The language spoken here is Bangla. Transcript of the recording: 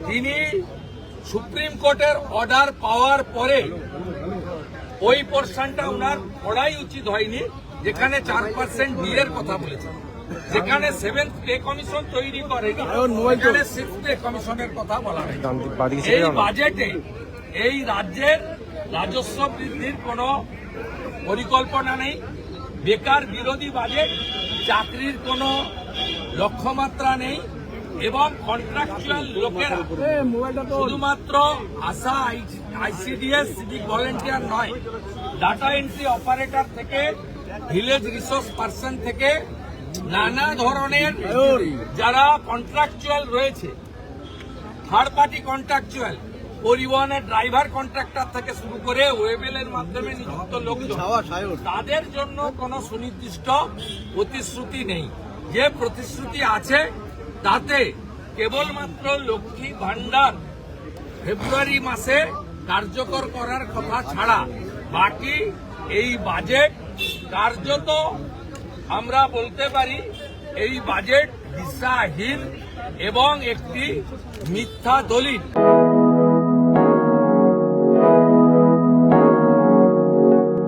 তিনি সুপ্রিম কোর্টের অর্ডার পাওয়ার পরে ওই পোর্শনটা ওনার পড়াই উচিত হয়নি, যেখানে 4% বিয়ের কথা বলেছেন, যেখানে 7th পে কমিশন তৈরি করেনি, সেখানে 6th পে কমিশনের কথা বলা হয়েছে। এই বাজেটে এই রাজ্যের রাজস্ব বৃদ্ধির কোনো পরিকল্পনা নেই, বেকার বিরোধী বাজেট, চাকরির কোনো লক্ষ্যমাত্রা নেই এবং কন্ট্রাকচুয়াল লোকেরা শুধুমাত্র আশা, আইসিডিএস, সিভিক ভলেন্টিয়ার নয়, ডাটা এন্ট্রি অপারেটর থেকে ভিলেজ রিসোর্স পার্সন থেকে নানা ধরনের যারা কন্ট্রাকচুয়াল রয়েছে, থার্ড পার্টি কন্ট্রাকচুয়াল, পরিবহনের ড্রাইভার কন্ট্রাক্টর থেকে শুরু করে ওয়েবেলের মাধ্যমে নিযুক্ত লোকজন, তাদের জন্য কোনো সুনির্দিষ্ট প্রতিশ্রুতি নেই। যে প্রতিশ্রুতি আছে তাতে কেবলমাত্র লক্ষ্মী ভান্ডার ফেব্রুয়ারি মাসে কার্যকর করার কথা ছাড়া বাকি এই বাজেট কার্যত আমরা বলতে পারি এই বাজেট দিশাহীন এবং একটি মিথ্যা দলিল।